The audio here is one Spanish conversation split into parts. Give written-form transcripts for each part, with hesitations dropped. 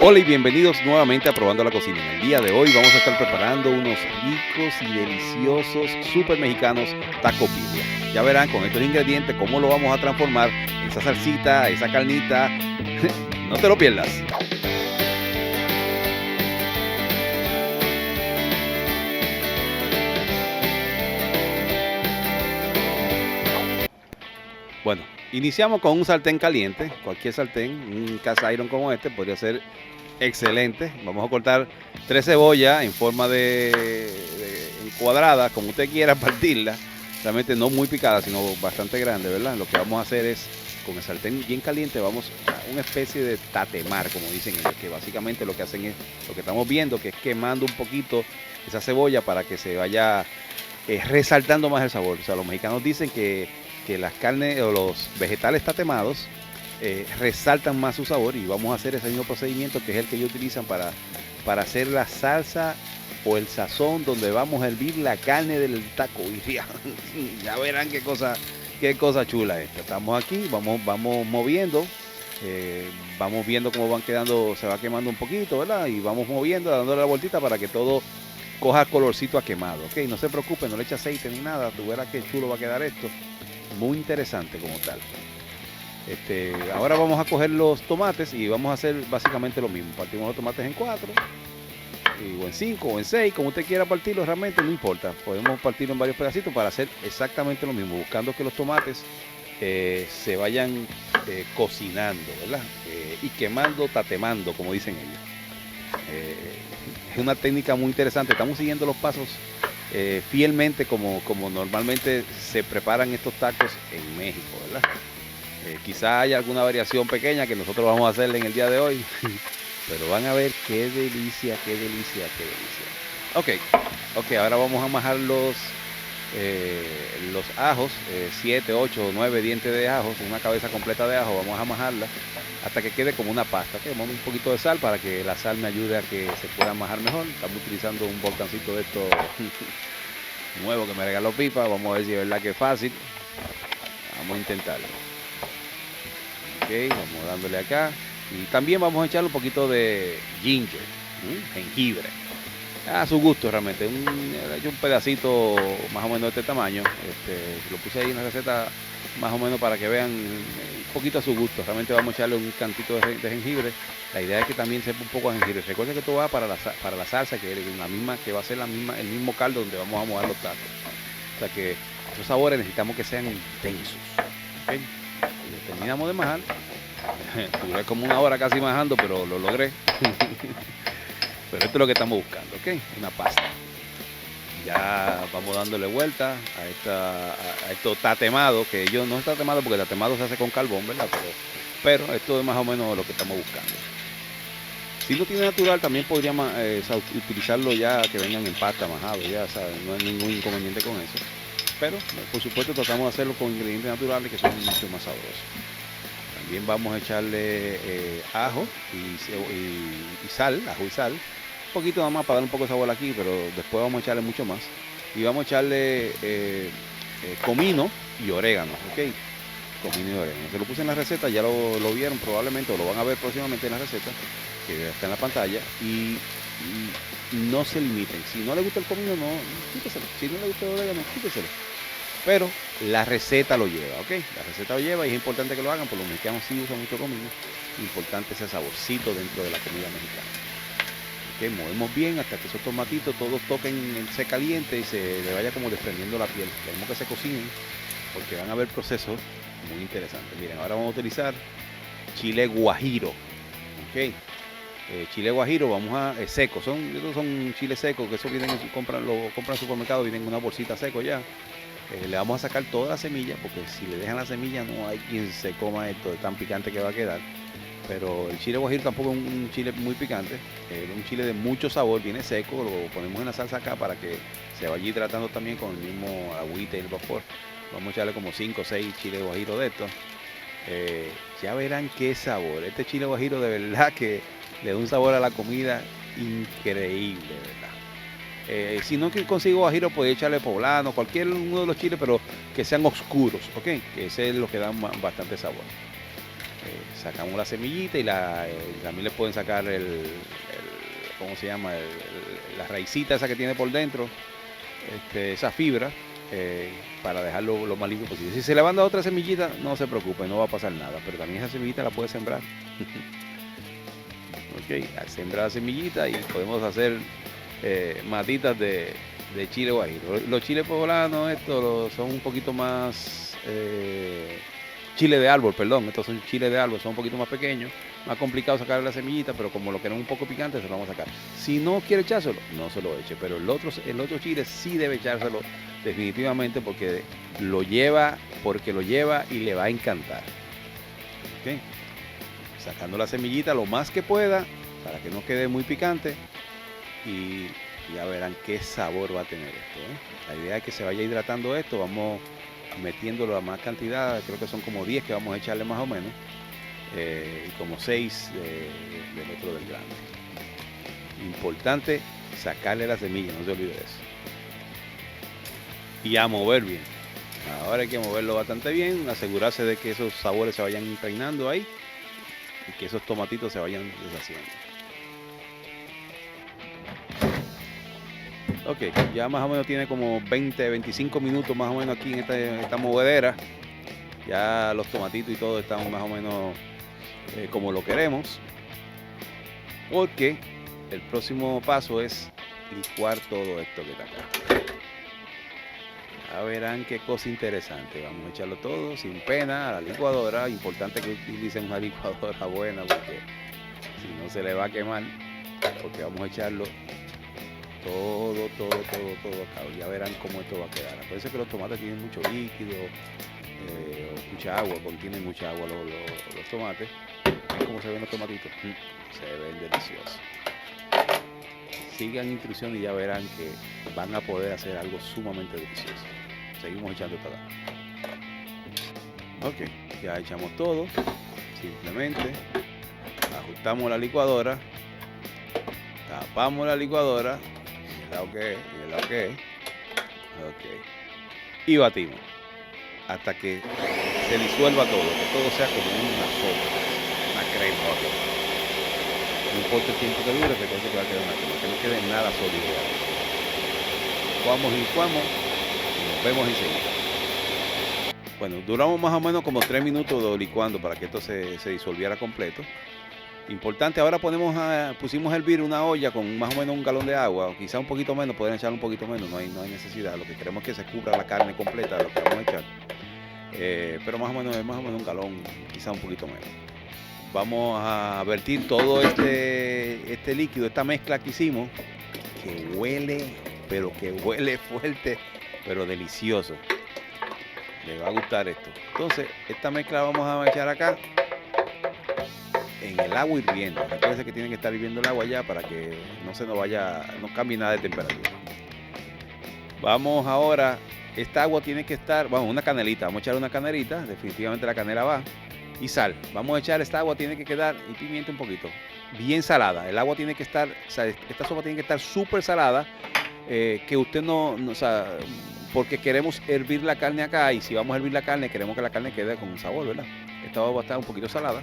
Hola y bienvenidos nuevamente a Probando la Cocina. En el día de hoy vamos a estar preparando unos ricos y deliciosos super mexicanos taco birria. Ya verán con estos ingredientes cómo lo vamos a transformar en esa salsita, esa carnita. No te lo pierdas. Bueno, iniciamos con un sartén caliente, cualquier sartén, un cast iron como este podría ser excelente. Vamos a cortar 3 cebollas en forma en cuadrada, como usted quiera partirla. Realmente no muy picada, sino bastante grande, ¿verdad? Lo que vamos a hacer es, con el sartén bien caliente, vamos a una especie de tatemar, como dicen ellos, que básicamente lo que hacen es, lo que estamos viendo, que es quemando un poquito esa cebolla para que se vaya resaltando más el sabor. O sea, los mexicanos dicen que las carnes o los vegetales tatemados resaltan más su sabor, y vamos a hacer ese mismo procedimiento que es el que ellos utilizan para hacer la salsa o el sazón donde vamos a hervir la carne del taco birria. Ya verán qué cosa chula esta. Estamos aquí, vamos moviendo, vamos viendo cómo van quedando, se va quemando un poquito, ¿verdad? Y vamos moviendo, dándole la vueltita para que todo coja colorcito a quemado, ¿ok? No se preocupen, no le eche aceite ni nada, tú verás qué chulo va a quedar esto. Muy interesante como tal. Ahora vamos a coger los tomates y vamos a hacer básicamente lo mismo. Partimos los tomates en 4, o en 5, o en 6, como usted quiera partirlos, realmente no importa. Podemos partirlo en varios pedacitos para hacer exactamente lo mismo, buscando que los tomates se vayan cocinando, ¿verdad? Y quemando, tatemando, como dicen ellos. Es una técnica muy interesante. Estamos siguiendo los pasos fielmente como normalmente se preparan estos tacos en México, ¿verdad? Quizá haya alguna variación pequeña que nosotros vamos a hacerle en el día de hoy, pero van a ver qué delicia, qué delicia, qué delicia. Ok, ahora vamos a majar los ajos, 7, 8 o 9 dientes de ajos, una cabeza completa de ajo. Vamos a majarla hasta que quede como una pasta. Okay, vamos un poquito de sal para que la sal me ayude a que se pueda majar mejor. Estamos utilizando un volcancito de estos nuevo que me regaló Pipa. Vamos a ver si es verdad que es fácil. Vamos a intentarlo. Ok, vamos dándole acá. Y también vamos a echarle un poquito de ginger, jengibre. A su gusto realmente. He hecho un pedacito más o menos de este tamaño. Lo puse ahí en la receta más o menos para que vean un poquito a su gusto. Realmente vamos a echarle un cantito de jengibre. La idea es que también sepa un poco a jengibre. Recuerden que esto va para la salsa, que va a ser el mismo caldo donde vamos a mojar los tacos. O sea que esos sabores necesitamos que sean intensos. ¿Okay? Y terminamos de majar. Duré como 1 hora casi majando, pero lo logré. Pero esto es lo que estamos buscando, ¿ok? Una pasta. Ya vamos dándole vuelta a esto tatemado, que yo no es tatemado porque el tatemado se hace con carbón, ¿verdad? Pero esto es más o menos lo que estamos buscando. Si lo tiene natural, también podríamos utilizarlo ya que vengan en pasta majado, ya sabes, no hay ningún inconveniente con eso. Pero, por supuesto, tratamos de hacerlo con ingredientes naturales que son mucho más sabrosos. También vamos a echarle ajo y sal, ajo y sal. Un poquito nada más para dar un poco de sabor aquí, pero después vamos a echarle mucho más. Y vamos a echarle comino y orégano, ¿ok? Comino y orégano. Se lo puse en la receta, ya lo vieron probablemente, o lo van a ver próximamente en la receta, que está en la pantalla. Y no se limiten. Si no le gusta el comino, no, quíteselo. Si no le gusta el orégano, quíteselo. Pero la receta lo lleva, ¿ok? La receta lo lleva y es importante que lo hagan, porque los mexicanos sí usan mucho comino. Importante ese saborcito dentro de la comida mexicana. Ok, movemos bien hasta que esos tomatitos todos toquen, se caliente y se le vaya como desprendiendo la piel. Queremos que se cocinen porque van a haber procesos muy interesantes. Miren, ahora vamos a utilizar chile guajiro, ¿ok? Chile guajiro, vamos a seco, estos son chiles secos, que eso lo compran en supermercado, vienen en una bolsita seco ya. Le vamos a sacar toda la semilla, porque si le dejan la semilla no hay quien se coma esto de tan picante que va a quedar. Pero el chile guajiro tampoco es un chile muy picante, es un chile de mucho sabor, viene seco, lo ponemos en la salsa acá para que se vaya hidratando también con el mismo agüita y el vapor. Vamos a echarle como 5 o 6 chiles guajiro de estos. Ya verán qué sabor. Este chile guajiro de verdad que le da un sabor a la comida increíble, ¿verdad? Si no consigo guajiro, puede echarle poblano, cualquier uno de los chiles, pero que sean oscuros, ¿ok? Que ese es lo que da bastante sabor. Sacamos la semillita y también le pueden sacar ¿cómo se llama? La raicita esa que tiene por dentro, esa fibra, para dejarlo lo más limpio posible. Si se le van a dar otra semillita, no se preocupe, no va a pasar nada, pero también esa semillita la puede sembrar. Ok, sembrar la semillita y podemos hacer matitas de chile guajiro. Los chiles poblanos estos son un poquito más chile de árbol, perdón, estos son chiles de árbol, son un poquito más pequeños, más complicado sacar la semillita, pero como lo queremos un poco picante, se lo vamos a sacar. Si no quiere echárselo, no se lo eche, pero el otro chile sí debe echárselo definitivamente porque lo lleva y le va a encantar. ¿Okay? Sacando la semillita lo más que pueda para que no quede muy picante y ya verán qué sabor va a tener esto. La idea es que se vaya hidratando esto, vamos metiéndolo a más cantidad, creo que son como 10 que vamos a echarle más o menos, y como 6 del otro del grano. Importante sacarle la semilla, no se olvide de eso. Y a mover bien. Ahora hay que moverlo bastante bien, asegurarse de que esos sabores se vayan impregnando ahí y que esos tomatitos se vayan deshaciendo. Ok, ya más o menos tiene como 20-25 minutos más o menos aquí en esta movedera. Ya los tomatitos y todo están más o menos como lo queremos. Porque el próximo paso es licuar todo esto que está acá. Ya verán qué cosa interesante. Vamos a echarlo todo sin pena a la licuadora. Importante que utilicen una licuadora buena porque si no se le va a quemar. Porque vamos a echarlo todo acá. Ya verán cómo esto va a quedar. Acuérdense que los tomates tienen mucho líquido, o mucha agua, contienen mucha agua los tomates. ¿Ven cómo se ven los tomatitos? Se ven deliciosos. Sigan instrucciones y ya verán que van a poder hacer algo sumamente delicioso. Seguimos echando todo. Ok, ya echamos todo. Simplemente ajustamos la licuadora, tapamos la licuadora. Y batimos hasta que se disuelva todo, que todo sea como una sopa, una crema. No importa el tiempo que dure, recuerden que va a quedar una crema, que no quede nada sólido. Licuamos y nos vemos enseguida. Bueno, duramos más o menos como 3 minutos licuando para que esto se disolviera completo. Importante, ahora pusimos a hervir una olla con más o menos un galón de agua, o quizá un poquito menos, pueden echar un poquito menos, no hay necesidad. Lo que queremos es que se cubra la carne completa de lo que vamos a echar. Pero más o menos un galón, quizá un poquito menos. Vamos a vertir todo este líquido, esta mezcla que hicimos, que huele fuerte, pero delicioso. Les va a gustar esto. Entonces, esta mezcla la vamos a echar acá en el agua hirviendo. Recuerden que tienen que estar hirviendo el agua ya para que no cambie nada de temperatura. Vamos ahora, esta agua tiene que estar, una canelita, vamos a echar una canelita, definitivamente la canela va, y sal. Vamos a echar esta agua, tiene que quedar, y pimienta un poquito, bien salada. El agua tiene que estar, esta sopa tiene que estar súper salada, que usted porque queremos hervir la carne acá, y si vamos a hervir la carne, queremos que la carne quede con un sabor, ¿verdad? Esta agua va a estar un poquito salada.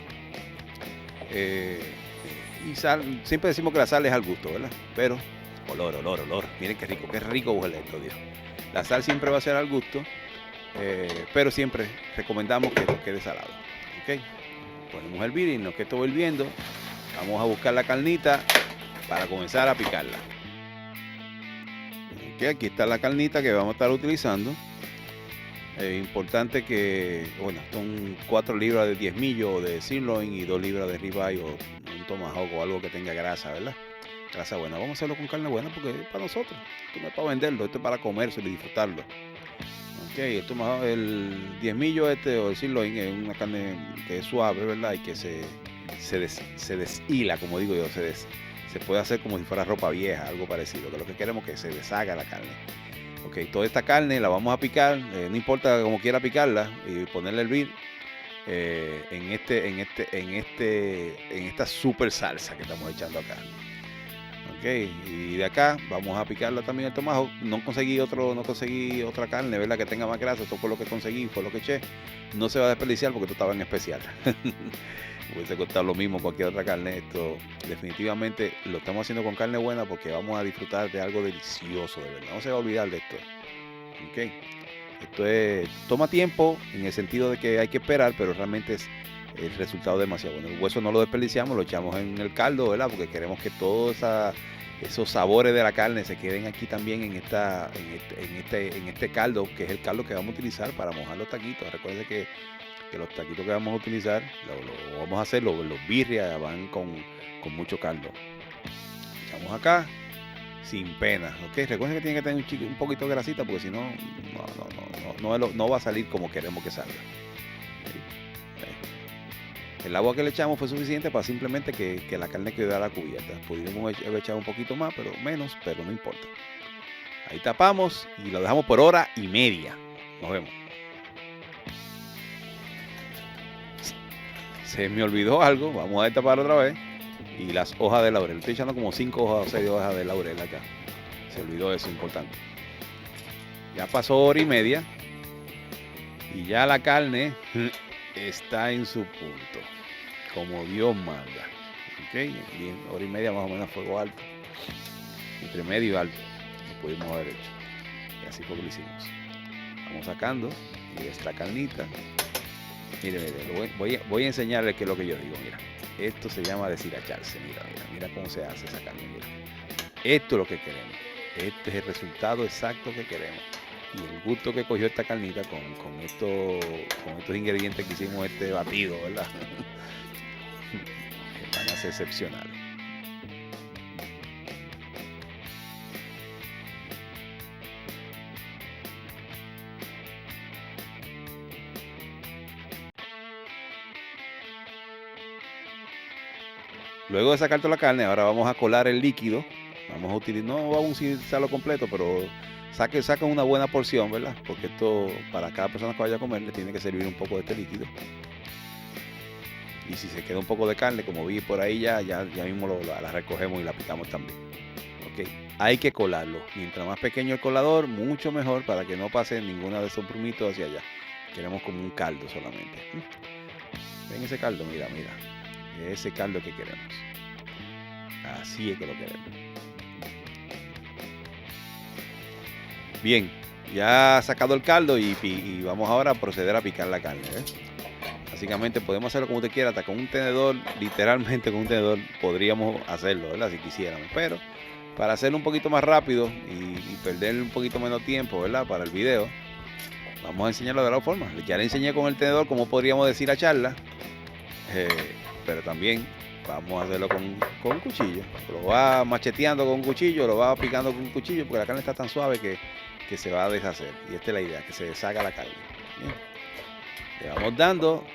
Y sal, siempre decimos que la sal es al gusto, ¿verdad? Pero olor, miren qué rico huele esto, Dios. La sal siempre va a ser al gusto, pero siempre recomendamos que esto quede salado. ¿Ok? Ponemos a hervir y en lo que esto va hirviendo, vamos a buscar la carnita para comenzar a picarla. ¿Ok? Aquí está la carnita que vamos a estar utilizando. Importante que, son 4 libras de diezmillo de sirloin y 2 libras de ribeye o un tomahawk o algo que tenga grasa, ¿verdad? Grasa buena. Vamos a hacerlo con carne buena porque es para nosotros. Esto no es para venderlo, esto es para comérselo y disfrutarlo. Ok, el diezmillo o el sirloin es una carne que es suave, ¿verdad? Y que se deshila, como digo yo, se puede hacer como si fuera ropa vieja, algo parecido, que lo que queremos es que se deshaga la carne. Ok, toda esta carne la vamos a picar, no importa cómo quiera picarla, y ponerla a hervir en esta super salsa que estamos echando acá. Ok, y de acá vamos a picarlo también el tomahawk. No conseguí otra carne, ¿verdad? Que tenga más grasa. Esto fue lo que conseguí, fue lo que eché. No se va a desperdiciar porque esto estaba en especial. Hubiese costado lo mismo cualquier otra carne. Esto definitivamente lo estamos haciendo con carne buena porque vamos a disfrutar de algo delicioso, de verdad. No se va a olvidar de esto. Ok, esto toma tiempo en el sentido de que hay que esperar, pero realmente es el resultado demasiado bueno. El hueso no lo desperdiciamos, lo echamos en el caldo, ¿verdad? Porque queremos que todos esos sabores de la carne se queden aquí también en este caldo, que es el caldo que vamos a utilizar para mojar los taquitos. Recuerden que los taquitos que vamos a utilizar, lo vamos a hacer, los birrias van con mucho caldo. Echamos acá sin pena, ¿ok? Recuerden que tiene que tener un poquito de grasita porque si no, no va a salir como queremos que salga. El agua que le echamos fue suficiente para simplemente que la carne quedara cubierta. Pudimos haber echado un poquito más, pero menos, pero no importa. Ahí tapamos y lo dejamos por 1:30. Nos vemos. Se me olvidó algo, vamos a destapar otra vez. Y las hojas de laurel. Estoy echando como 5 hojas o 6 hojas de laurel acá. Se olvidó eso, importante. Ya pasó 1:30. Y ya la carne está en su punto, como Dios manda. Ok, bien, 1:30 más o menos a fuego alto, entre medio y alto, lo pudimos haber hecho. Y así fue que lo hicimos. Vamos sacando y esta carnita. Mire, voy a enseñarles qué es lo que yo digo. Mira, esto se llama deshilacharse. Mira cómo se hace esa carne. Mira. Esto es lo que queremos. Este es el resultado exacto que queremos. Y el gusto que cogió esta carnita con estos ingredientes que hicimos este batido, ¿verdad? Van a ser excepcionales. Luego de sacar toda la carne, ahora vamos a colar el líquido. Vamos a utilizar, no vamos a utilizarlo completo, pero saca una buena porción, ¿verdad? Porque esto, para cada persona que vaya a comer, le tiene que servir un poco de este líquido. Y si se queda un poco de carne, como vi por ahí, ya mismo la recogemos y la picamos también. Ok, hay que colarlo. Mientras más pequeño el colador, mucho mejor para que no pase ninguna de esos brumitos hacia allá. Queremos como un caldo solamente. Ven ese caldo, mira. Ese caldo que queremos. Así es que lo queremos. Bien, ya sacado el caldo y vamos ahora a proceder a picar la carne. Básicamente podemos hacerlo como usted quiera, hasta con un tenedor, literalmente con un tenedor podríamos hacerlo, ¿verdad? Si quisiéramos, pero para hacerlo un poquito más rápido y perder un poquito menos tiempo, ¿verdad? Para el video, vamos a enseñarlo de la forma. Ya le enseñé con el tenedor cómo podríamos decir la charla, pero también vamos a hacerlo con un cuchillo. Lo va macheteando con un cuchillo, lo va picando con un cuchillo, porque la carne está tan suave que se va a deshacer. Y esta es la idea, que se deshaga la carne. Bien. Le vamos dando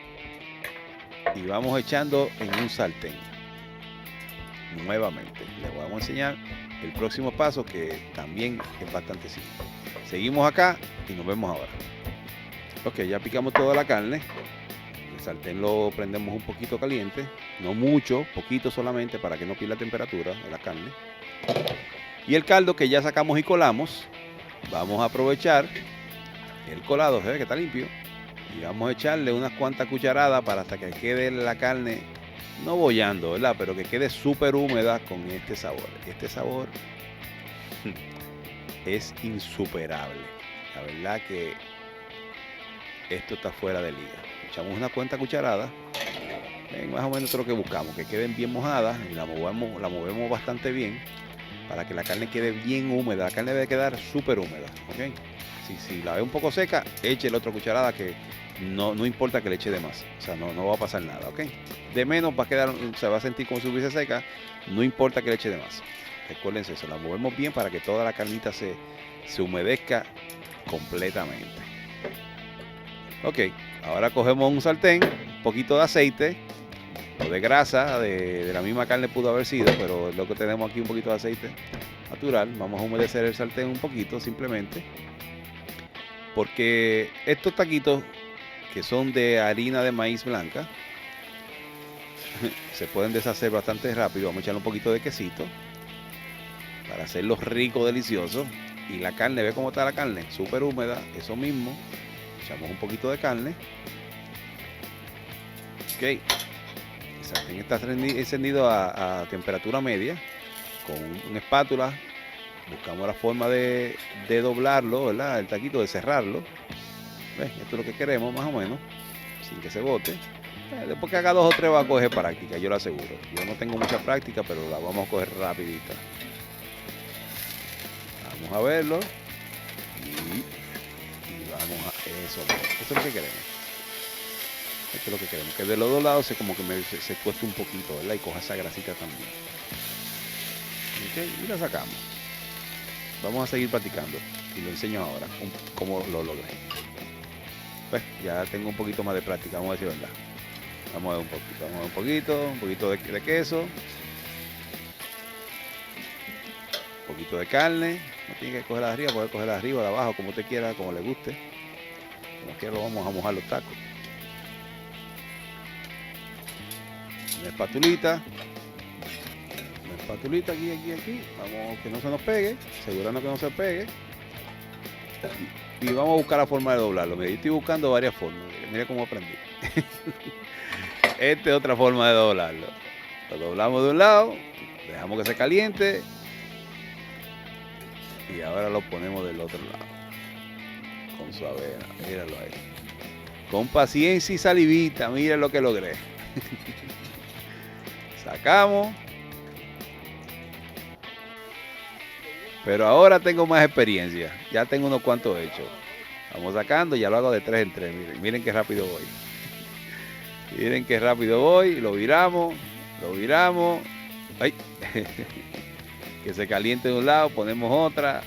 y vamos echando en un sartén. Nuevamente, les vamos a enseñar el próximo paso, que también es bastante simple. Seguimos acá y nos vemos ahora. Ok, ya picamos toda la carne. El sartén lo prendemos un poquito caliente, no mucho, poquito solamente, para que no pierda la temperatura de la carne. Y el caldo que ya sacamos y colamos, vamos a aprovechar el colado, se ve que está limpio, y vamos a echarle unas cuantas cucharadas para hasta que quede la carne, no bollando, ¿verdad? Pero que quede súper húmeda con este sabor. Este sabor es insuperable. La verdad que esto está fuera de liga. Echamos una cuanta cucharada, más o menos lo que buscamos, que queden bien mojadas, y la movemos bastante bien para que la carne quede bien húmeda. La carne debe quedar súper húmeda, ¿ok? Si la ve un poco seca, eche la otra cucharada, que no importa que le eche de más, o sea, no va a pasar nada, ¿ok? De menos se va a sentir como si estuviese seca, no importa que le eche de más. Recuérdense eso, la movemos bien para que toda la carnita se humedezca completamente. Ok, ahora cogemos un sartén, un poquito de aceite o de grasa, de la misma carne pudo haber sido, pero lo que tenemos aquí, un poquito de aceite natural. Vamos a humedecer el sartén un poquito, simplemente, porque estos taquitos que son de harina de maíz blanca se pueden deshacer bastante rápido. Vamos a echarle un poquito de quesito para hacerlo rico, delicioso. Y la carne, ve cómo está la carne, súper húmeda, eso mismo. Echamos un poquito de carne. Ok, el sartén está encendido a temperatura media. Con una espátula buscamos la forma de doblarlo, ¿verdad? El taquito, de cerrarlo. ¿Ves? Esto es lo que queremos más o menos, sin que se bote. Después que haga 2 o 3 va a coger práctica, yo lo aseguro. Yo no tengo mucha práctica, pero la vamos a coger rapidita. Vamos a verlo. Y vamos a... Eso es lo que queremos. Esto es lo que queremos. Que de los dos lados se como que se cueste un poquito, ¿verdad? Y coja esa grasita también. Ok, y la sacamos. Vamos a seguir practicando. Y lo enseño ahora, cómo lo logré. Pues ya tengo un poquito más de práctica, vamos a decir verdad. Vamos a ver un poquito de queso, un poquito de carne. No tiene que cogerla de arriba, puede cogerla de arriba, de abajo, como usted quiera, como le guste. Como quiera, lo vamos a mojar los tacos. Una espatulita aquí. Vamos, que no se nos pegue, asegurando que no se pegue. Y vamos a buscar la forma de doblarlo. Mira, yo estoy buscando varias formas. Mira cómo aprendí. Esta es otra forma de doblarlo. Lo doblamos de un lado, dejamos que se caliente y ahora lo ponemos del otro lado. Con suavera, míralo ahí. Con paciencia y salivita, mira lo que logré. Sacamos. Pero ahora tengo más experiencia. Ya tengo unos cuantos hechos. Vamos sacando, ya lo hago de 3 en 3. Miren qué rápido voy. Miren qué rápido voy. Lo viramos. Ay. Que se caliente de un lado, ponemos otra.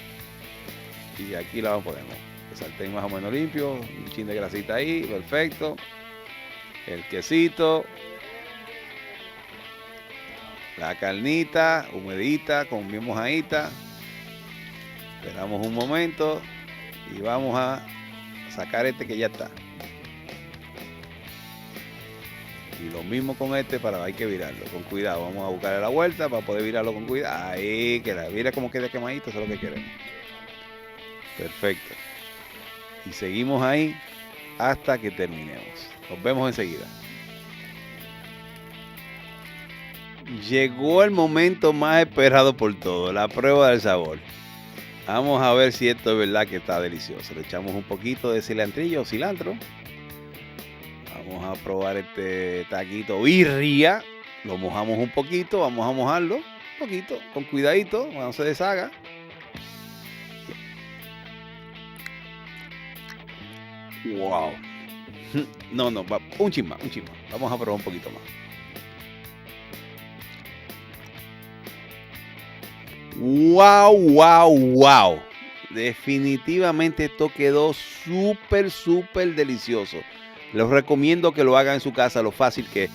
Y aquí la ponemos. El sartén más o menos limpio. Un chin de grasita ahí. Perfecto. El quesito. La carnita, humedita, con bien mojadita. Esperamos un momento y vamos a sacar este que ya está. Y lo mismo con este, hay que virarlo con cuidado. Vamos a buscarle la vuelta para poder virarlo con cuidado. Ahí, mira cómo queda quemadito, eso es lo que queremos. Perfecto. Y seguimos ahí hasta que terminemos. Nos vemos enseguida. Llegó el momento más esperado por todos, la prueba del sabor. Vamos a ver si esto es verdad que está delicioso. Le echamos un poquito de cilantrillo o cilantro. Vamos a probar este taquito birria. Lo mojamos un poquito, vamos a mojarlo un poquito, con cuidadito, cuando se deshaga. Wow. No, un chin más. Vamos a probar un poquito más. Wow. Definitivamente esto quedó súper delicioso. Les recomiendo que lo hagan en su casa, lo fácil que es.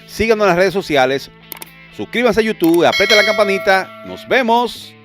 Síganos en las redes sociales, suscríbanse a YouTube, aprieten la campanita. Nos vemos.